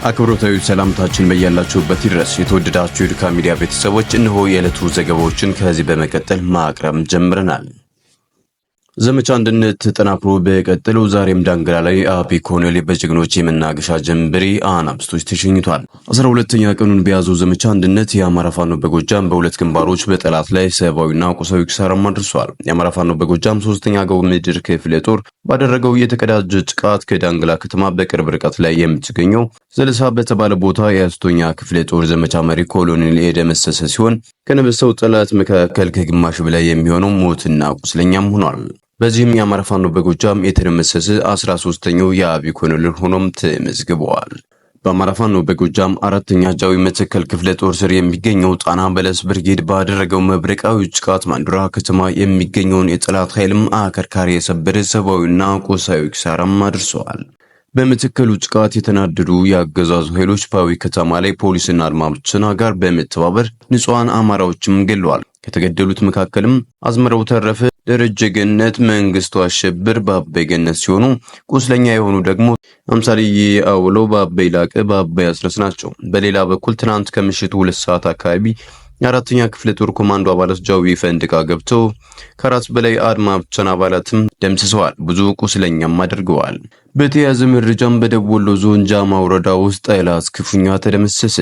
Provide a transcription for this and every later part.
አክብሮታዊ ሰላምታችን በያላችሁበት ይድረስ። የተወደዳችሁ የዱካ ሚዲያ ቤተሰቦች እነሆ የዕለቱ ዘገባዎችን ከዚህ በመቀጠል ማቅረብ ጀምረናል። ዘመቻ አንድነት ተጠናክሮ በቀጠለው ዛሬም ዳንግላ ላይ አቢ ኮሎኔል በጀግኖች የመናገሻ ጀንበሬ አናብስቶች ተሸኝቷል። 12ኛ ቀኑን በያዘው ዘመቻ አንድነት የአማራ ፋኖ በጎጃም በሁለት ግንባሮች በጠላት ላይ ሰብአዊና ቁሳዊ ኪሳራም አድርሷል። የአማራ ፋኖ በጎጃም 3ኛ አገው ምድር ክፍለ ጦር ባደረገው የተቀዳጀ ጥቃት ከዳንግላ ከተማ በቅርብ ርቀት ላይ የምትገኘው ዘልሳ በተባለ ቦታ የ3ኛ ክፍለ ጦር ዘመቻ መሪ ኮሎኔል የደመሰሰ ሲሆን ከነበሰው ጠላት መካከል ከግማሽ በላይ የሚሆነው ሞትና ቁስለኛም ሆኗል። በዚህም የአማራ ፋኖ በጎጃም የተደመሰሰ 13ኛው የአቢ ኮሎኔል ሆኖም ተመዝግበዋል። በአማራ ፋኖ በጎጃም 4ኛ ጃዊ መተከል ክፍለ ጦር ስር የሚገኘው ጣና በለስ ብርጌድ ባደረገው መብረቃዊ ጥቃት ማንዱራ ከተማ የሚገኘውን የጠላት ኃይልም አከርካሪ የሰበረ ሰብአዊና ቁሳዊ ኪሳራም አድርሰዋል። በመተከሉ ጥቃት የተናደዱ የአገዛዙ ኃይሎች ፓዊ ከተማ ላይ ፖሊስና አድማ ብተና ጋር በመተባበር ንጹሃን አማራዎችም ገለዋል። ከተገደሉት መካከልም አዝመረው ተረፈ፣ ደረጀ ገነት፣ መንግስቱ አሸብር፣ ባባይ ገነት ሲሆኑ ቁስለኛ የሆኑ ደግሞ አምሳልዬ አውለው፣ ባባይ ላቀ፣ ባባይ አስረስ ናቸው። በሌላ በኩል ትናንት ከምሽቱ 2 ሰዓት አካባቢ የአራተኛ ክፍለ ጦር ኮማንዶ አባላት ጃዊ ፈንድቃ ገብተው ከ4 በላይ አድማ ብተና አባላትም ደምስሰዋል፣ ብዙ ቁስለኛም አድርገዋል። በተያያዘ መረጃም በደቡብ ወሎ ዞን ጃማ ወረዳ ውስጥ ጠላት ክፉኛ ተደመሰሰ።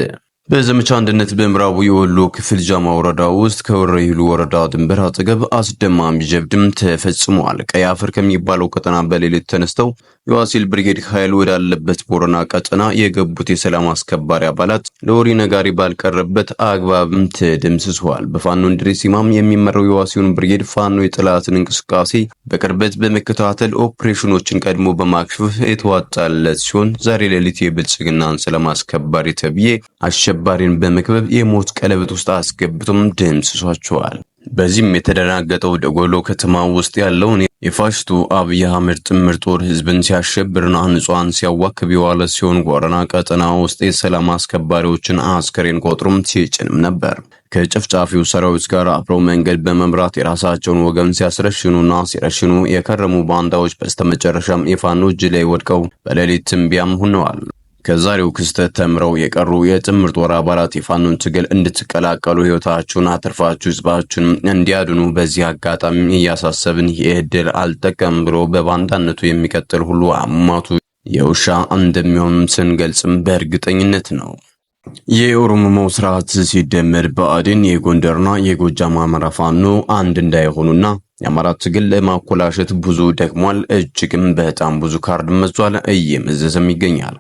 በዘመቻ አንድነት በምዕራቡ የወሎ ክፍል ጃማ ወረዳ ውስጥ ከወረኢሉ ወረዳ ድንበር አጠገብ አስደማሚ ጀብድም ተፈጽሟል። ቀይ አፈር ከሚባለው ቀጠና በሌሊት ተነስተው የዋሲል ብርጌድ ኃይል ወዳለበት ቦረና ቀጠና የገቡት የሰላም አስከባሪ አባላት ለወሬ ነጋሪ ባልቀረበት አግባብም ተደምስሰዋል። በፋኖ እንድሪስ ኢማም የሚመራው የዋሲውን ብርጌድ ፋኖ የጠላትን እንቅስቃሴ በቅርበት በመከታተል ኦፕሬሽኖችን ቀድሞ በማክሸፍ የተዋጣለት ሲሆን ዛሬ ሌሊት የብልጽግናን ሰላም አስከባሪ ተብዬ አሸባሪን በመክበብ የሞት ቀለበት ውስጥ አስገብቶም ደምስሷቸዋል። በዚህም የተደናገጠው ደጎሎ ከተማ ውስጥ ያለውን የፋሽቱ አብይ አህመድ ጥምር ጦር ህዝብን ሲያሸብርና ንጹሃን ሲያዋክብ የዋለ ሲሆን ጎረና ቀጠና ውስጥ የሰላም አስከባሪዎችን አስከሬን ቆጥሮም ሲጭንም ነበር። ከጨፍጫፊው ሰራዊት ጋር አብረው መንገድ በመምራት የራሳቸውን ወገን ሲያስረሽኑና ሲረሽኑ የከረሙ ባንዳዎች በስተመጨረሻም የፋኖ እጅ ላይ ወድቀው በሌሊት ትንቢያም ሆነዋል። ከዛሬው ክስተት ተምረው የቀሩ የጥምር ጦር አባላት የፋኖን ትግል እንድትቀላቀሉ ህይወታችሁን አትርፋችሁ ህዝባችሁን እንዲያድኑ በዚህ አጋጣሚ እያሳሰብን ይህ ዕድል አልጠቀም ብሎ በባንዳነቱ የሚቀጥል ሁሉ አሟቱ የውሻ እንደሚሆን ስንገልጽም በእርግጠኝነት ነው። የኦሮሞ ስርዓት ሲደመር ብአዴን የጎንደርና የጎጃም አማራ ፋኖ አንድ እንዳይሆኑና የአማራ ትግል ለማኮላሸት ብዙ ደክሟል። እጅግም በጣም ብዙ ካርድ መዟል፣ እየመዘዘም ይገኛል።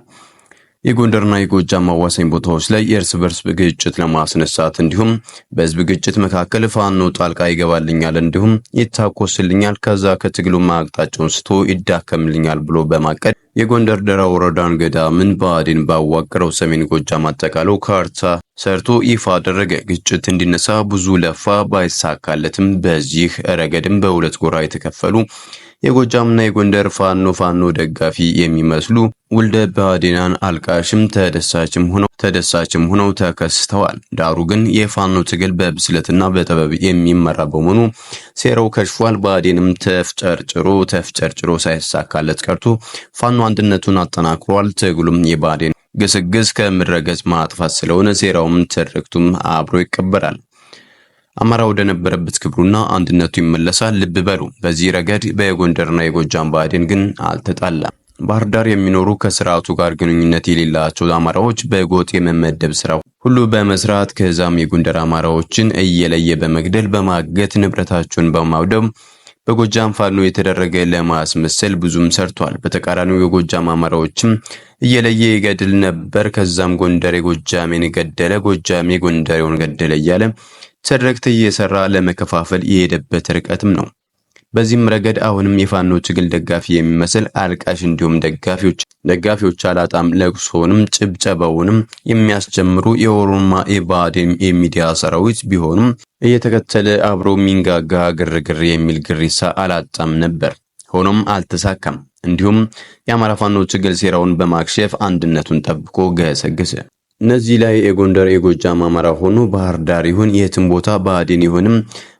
የጎንደርና የጎጃም አዋሳኝ ቦታዎች ላይ የእርስ በርስ ግጭት ለማስነሳት እንዲሁም በህዝብ ግጭት መካከል ፋኖ ጣልቃ ይገባልኛል እንዲሁም ይታኮስልኛል ከዛ ከትግሉ ማቅጣጫውን ስቶ ይዳከምልኛል ብሎ በማቀድ የጎንደር ደራ ወረዳን ገዳምን ብአዴን ባዋቀረው ሰሜን ጎጃም አጠቃለው ካርታ ሰርቶ ይፋ አደረገ። ግጭት እንዲነሳ ብዙ ለፋ፣ ባይሳካለትም በዚህ ረገድም በሁለት ጎራ የተከፈሉ የጎጃምና የጎንደር ፋኖ ደጋፊ የሚመስሉ ውልደ ብአዴናን አልቃሽም ተደሳችም ሆነው ተከስተዋል። ዳሩ ግን የፋኖ ትግል በብስለትና በጥበብ የሚመራ በመሆኑ ሴራው ከሽፏል። ብአዴንም ተፍጨርጭሮ ሳይሳካለት ቀርቶ ፋኖ አንድነቱን አጠናክሯል። ትግሉም የብአዴን ግስግስ ከምድረገጽ ማጥፋት ስለሆነ ሴራውም ትርክቱም አብሮ ይቀበራል። አማራ ወደ ነበረበት ክብሩና አንድነቱ ይመለሳል። ልብ በሉ። በዚህ ረገድ በጎንደርና የጎጃም ብአዴን ግን አልተጣላም። ባህር ዳር የሚኖሩ ከስርዓቱ ጋር ግንኙነት የሌላቸው አማራዎች በጎጥ የመመደብ ስራ ሁሉ በመስራት ከዛም የጎንደር አማራዎችን እየለየ በመግደል በማገት ንብረታቸውን በማውደም በጎጃም ፋኖ የተደረገ ለማስመሰል ብዙም ሰርቷል። በተቃራኒው የጎጃም አማራዎችም እየለየ ይገድል ነበር። ከዛም ጎንደር የጎጃሜን ገደለ፣ ጎጃሜ ጎንደሬውን ገደለ እያለ ትርክት እየሰራ ለመከፋፈል የሄደበት ርቀትም ነው። በዚህም ረገድ አሁንም የፋኖ ትግል ደጋፊ የሚመስል አልቃሽ እንዲሁም ደጋፊዎች አላጣም። ለቅሶንም ጭብጨባውንም የሚያስጀምሩ የኦሮማ የብአዴን የሚዲያ ሰራዊት ቢሆኑም እየተከተለ አብሮ ሚንጋጋ ግርግር የሚል ግሪሳ አላጣም ነበር። ሆኖም አልተሳካም። እንዲሁም የአማራ ፋኖ ትግል ሴራውን በማክሸፍ አንድነቱን ጠብቆ ገሰገሰ። እነዚህ ላይ የጎንደር የጎጃም አማራ ሆኖ ባህር ዳር ይሁን የትም ቦታ ብአዴን ይሁንም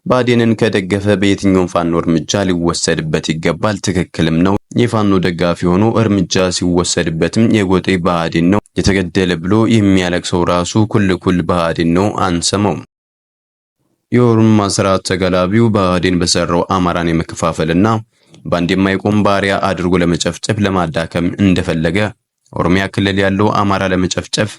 ብአዴንን ከደገፈ በየትኛውም ፋኖ እርምጃ ሊወሰድበት ይገባል። ትክክልም ነው። የፋኖ ደጋፊ ሆኖ እርምጃ ሲወሰድበትም የጎጤ ብአዴን ነው የተገደለ ብሎ የሚያለቅሰው ራሱ ኩል ብአዴን ነው፣ አንሰማውም። የኦሮሞማ ስርዓት ተጋላቢው ብአዴን በሰራው አማራን የመከፋፈልና በአንድ የማይቆም ባሪያ አድርጎ ለመጨፍጨፍ ለማዳከም እንደፈለገ ኦሮሚያ ክልል ያለው አማራ ለመጨፍጨፍ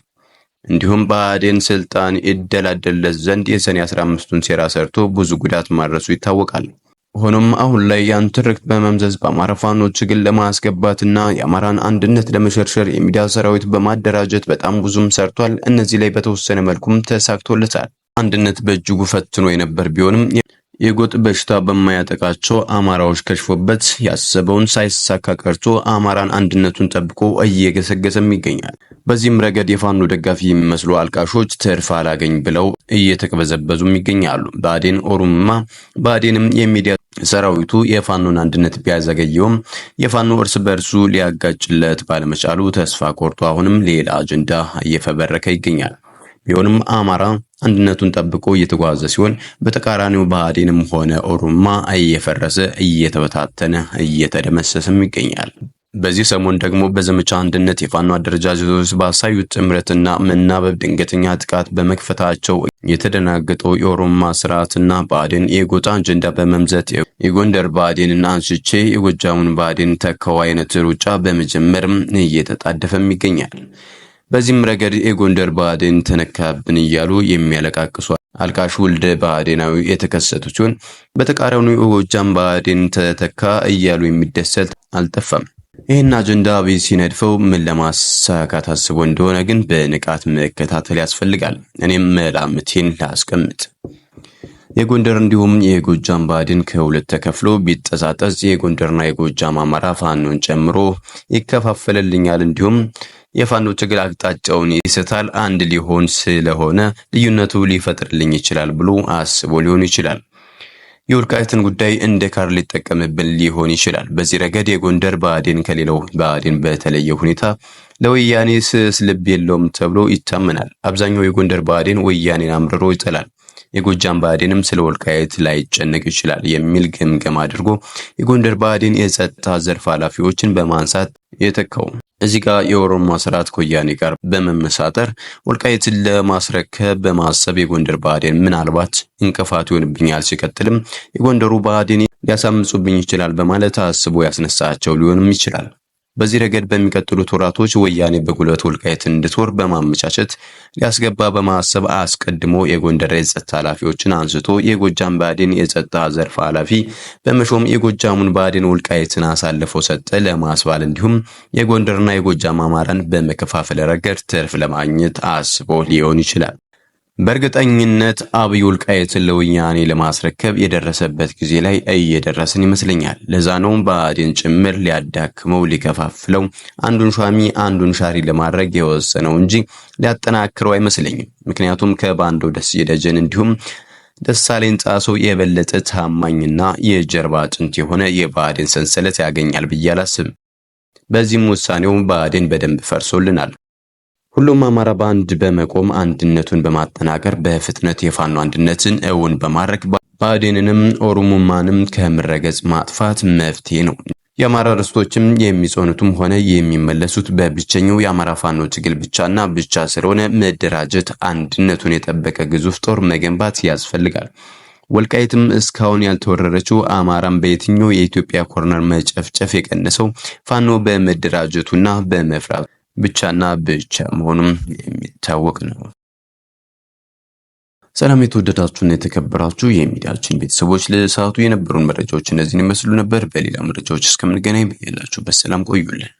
እንዲሁም ብአዴን ስልጣን ይደላደልለት ዘንድ የሰኔ 15ቱን ሴራ ሰርቶ ብዙ ጉዳት ማድረሱ ይታወቃል። ሆኖም አሁን ላይ ያን ትርክት በመምዘዝ በአማራ ፋኖ ትግል ለማስገባትና የአማራን አንድነት ለመሸርሸር የሚዲያ ሰራዊት በማደራጀት በጣም ብዙም ሰርቷል። እነዚህ ላይ በተወሰነ መልኩም ተሳክቶለታል። አንድነት በእጅጉ ፈትኖ የነበር ቢሆንም የጎጥ በሽታ በማያጠቃቸው አማራዎች ከሽፎበት ያሰበውን ሳይሳካ ቀርቶ አማራን አንድነቱን ጠብቆ እየገሰገሰም ይገኛል። በዚህም ረገድ የፋኖ ደጋፊ የሚመስሉ አልቃሾች ትርፍ አላገኝ ብለው እየተቀበዘበዙም ይገኛሉ። ብአዴን ኦሮሞማ ብአዴንም የሚዲያ ሰራዊቱ የፋኖን አንድነት ቢያዘገየውም የፋኖ እርስ በርሱ ሊያጋጭለት ባለመቻሉ ተስፋ ቆርጦ አሁንም ሌላ አጀንዳ እየፈበረከ ይገኛል። ቢሆንም አማራ አንድነቱን ጠብቆ እየተጓዘ ሲሆን በተቃራኒው ብአዴንም ሆነ ኦሮሞማ እየፈረሰ እየተበታተነ እየተደመሰሰም ይገኛል። በዚህ ሰሞን ደግሞ በዘመቻ አንድነት የፋኖ አደረጃጀቶች ባሳዩት ጥምረትና መናበብ ድንገተኛ ጥቃት በመክፈታቸው የተደናገጠው የኦሮሞማ ስርዓትና ብአዴን የጎጣ አጀንዳ በመምዘት የጎንደር ብአዴንን አንስቼ የጎጃሙን ብአዴን ተካው አይነት ሩጫ በመጀመርም እየተጣደፈም ይገኛል። በዚህም ረገድ የጎንደር ብአዴን ተነካብን እያሉ የሚያለቃቅሱ አልቃሽ ውልደ ብአዴናዊ የተከሰቱ ሲሆን በተቃራኒው የጎጃም ብአዴን ተተካ እያሉ የሚደሰት አልጠፋም። ይህን አጀንዳ አብይ ሲነድፈው ምን ለማሳካት አስቦ እንደሆነ ግን በንቃት መከታተል ያስፈልጋል። እኔም መላምቴን ላስቀምጥ። የጎንደር እንዲሁም የጎጃም ብአዴን ከሁለት ተከፍሎ ቢጠዛጠዝ የጎንደርና የጎጃም አማራ ፋኖን ጨምሮ ይከፋፈልልኛል፣ እንዲሁም የፋኖ ትግል አቅጣጫውን ይስታል፣ አንድ ሊሆን ስለሆነ ልዩነቱ ሊፈጥርልኝ ይችላል ብሎ አስቦ ሊሆን ይችላል። የወልቃይትን ጉዳይ እንደ ካር ሊጠቀምብን ሊሆን ይችላል። በዚህ ረገድ የጎንደር ብአዴን ከሌላው ብአዴን በተለየ ሁኔታ ለወያኔ ስስ ልብ የለውም ተብሎ ይታመናል። አብዛኛው የጎንደር ብአዴን ወያኔን አምርሮ ይጠላል። የጎጃም ብአዴንም ስለ ወልቃይት ላይጨነቅ ይችላል የሚል ግምገማ አድርጎ የጎንደር ብአዴን የጸጥታ ዘርፍ ኃላፊዎችን በማንሳት የተካው። እዚህ ጋር የኦሮሞ ስርዓት ከወያኔ ጋር በመመሳጠር ወልቃይትን ለማስረከብ በማሰብ የጎንደር ብአዴን ምናልባት እንቅፋት ይሆንብኛል፣ ሲቀጥልም የጎንደሩ ብአዴን ሊያሳምጹብኝ ይችላል በማለት አስቦ ያስነሳቸው ሊሆንም ይችላል። በዚህ ረገድ በሚቀጥሉት ወራቶች ወያኔ በጉልበት ወልቃይትን እንድትወር በማመቻቸት ሊያስገባ በማሰብ አስቀድሞ የጎንደር የጸጥታ ኃላፊዎችን አንስቶ የጎጃም ብአዴን የጸጥታ ዘርፍ ኃላፊ በመሾም የጎጃሙን ብአዴን ወልቃይትን አሳልፎ ሰጠ ለማስባል እንዲሁም የጎንደርና የጎጃም አማራን በመከፋፈል ረገድ ትርፍ ለማግኘት አስቦ ሊሆን ይችላል። በእርግጠኝነት አብይ ወልቃይትን ለወያኔ ለማስረከብ የደረሰበት ጊዜ ላይ እየደረስን ይመስለኛል። ለዛ ነው ብአዴን ጭምር ሊያዳክመው ሊከፋፍለው አንዱን ሻሚ አንዱን ሻሪ ለማድረግ የወሰነው እንጂ ሊያጠናክረው አይመስለኝም። ምክንያቱም ከባንዶ ደስዬ ደጀን እንዲሁም ደሳለኝ ጣሰው የበለጠ ታማኝና የጀርባ አጥንት የሆነ የብአዴን ሰንሰለት ያገኛል ብዬ አላስብም። በዚህም ውሳኔው ብአዴን በደንብ ፈርሶልናል። ሁሉም አማራ በአንድ በመቆም አንድነቱን በማጠናከር በፍጥነት የፋኖ አንድነትን እውን በማድረግ ብአዴንንም ኦሮሞማንም ከምረገጽ ማጥፋት መፍትሄ ነው። የአማራ ርስቶችም የሚጾኑትም ሆነ የሚመለሱት በብቸኛው የአማራ ፋኖ ትግል ብቻና ብቻ ስለሆነ መደራጀት፣ አንድነቱን የጠበቀ ግዙፍ ጦር መገንባት ያስፈልጋል። ወልቃይትም እስካሁን ያልተወረረችው አማራም በየትኛው የኢትዮጵያ ኮርነር መጨፍጨፍ የቀነሰው ፋኖ በመደራጀቱና በመፍራቱ ብቻና ብቻ መሆኑም የሚታወቅ ነው። ሰላም የተወደዳችሁና የተከበራችሁ የሚዲያችን ቤተሰቦች፣ ለሰዓቱ የነበሩን መረጃዎች እነዚህን ይመስሉ ነበር። በሌላ መረጃዎች እስከምንገናኝ በያላችሁበት ሰላም ቆዩልን።